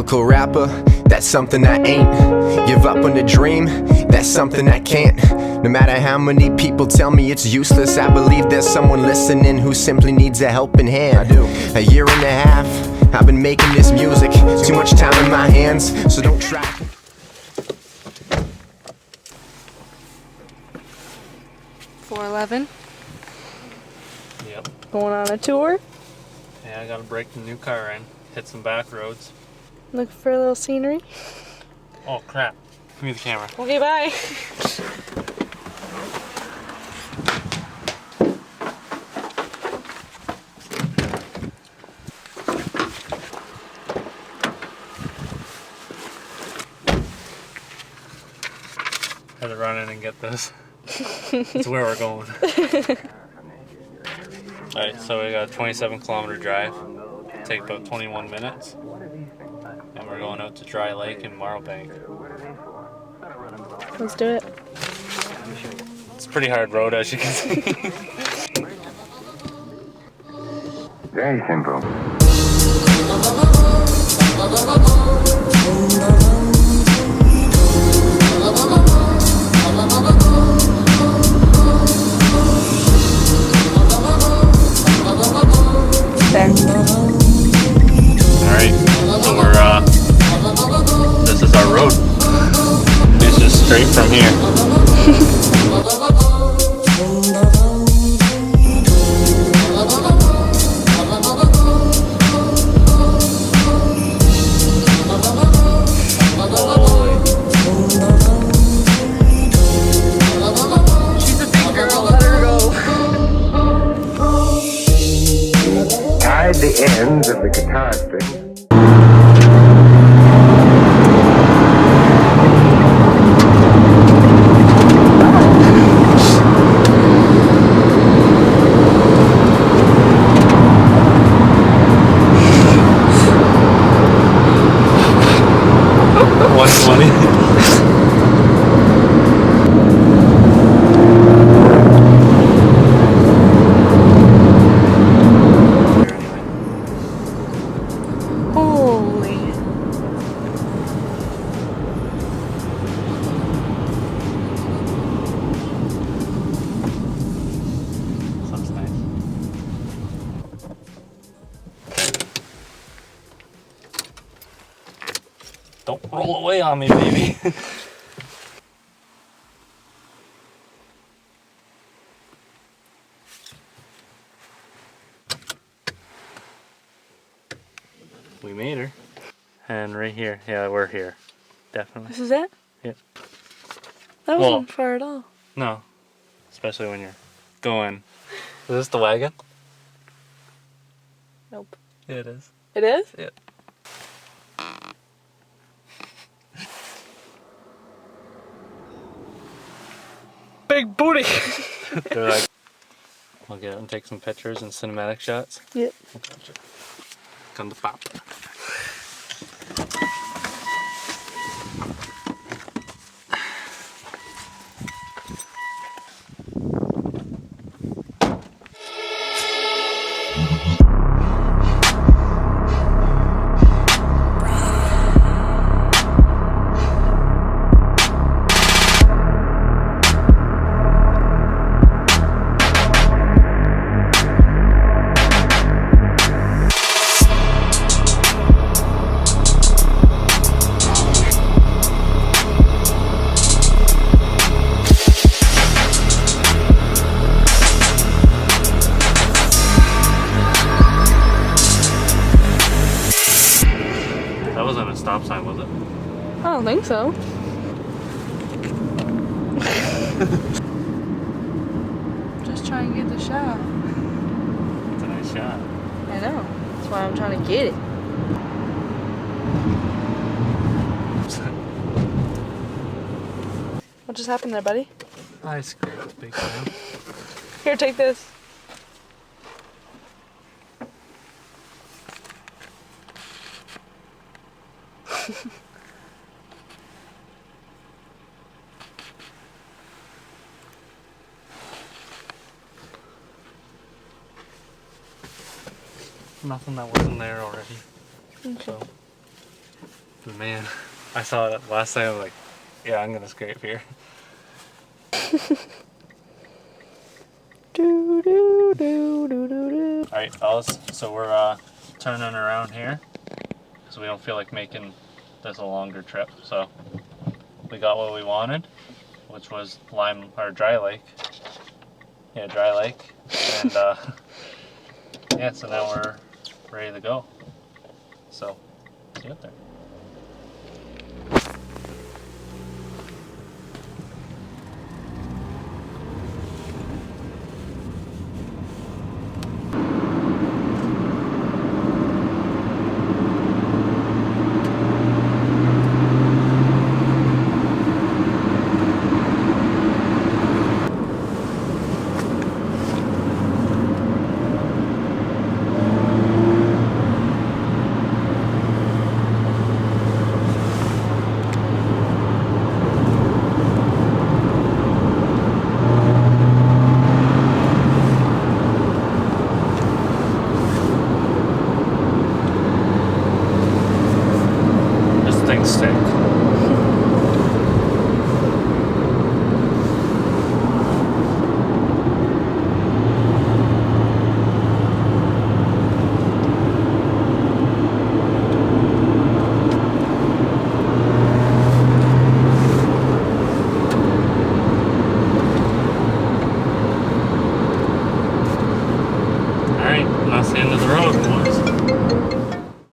typical rapper, that's something I ain't. Give up on the dream, that's something I can't. No matter how many people tell me it's useless, I believe there's someone listening who simply needs a helping hand. I do. A year and a half, I've been making this music. Too much time in my hands, so don't try. $4.11. Yep. Going on a tour. Yeah, I gotta break the new car in, hit some back roads. Look for a little scenery. Oh crap. Give me the camera. Okay, bye. Had to run in and get this. That's where we're going. Alright, so we got a 27-kilometer drive. Take about 21 minutes. And we're going out to Dry Lake in Marlbank. Let's do it. It's a pretty hard road, as you can see. Very simple. There. Alright, so we're, this is our road. It's just straight from here. She's a big girl, let her go. Tied the ends of the guitar string. Holy. Sounds nice. Don't roll away on me, baby. We made her. And right here. Yeah, we're here. Definitely. This is it? Yep. That Well- wasn't far at all. No. Especially when you're going. Is this the wagon? Nope. Yeah, it is. It is? Yeah. Big booty. They're like, I'll get out and take some pictures and cinematic shots. Yep. Come to pop. That wasn't a stop sign, was it? I don't think so. Just try and get the shot. It's a nice shot. I know. That's why I'm trying to get it. What just happened there, buddy? I scraped big time. Here, take this. Nothing that wasn't there already. Okay. So But man, I saw it last time. I'm like, yeah, I'm gonna scrape here. Alright, fellas, so we're turning around here because we don't feel like making this a longer trip. So we got what we wanted, which was lime or dry lake. Yeah, dry lake. And yeah, so now we're ready to go. So see you up there. Stick. Alright, I'm not seeing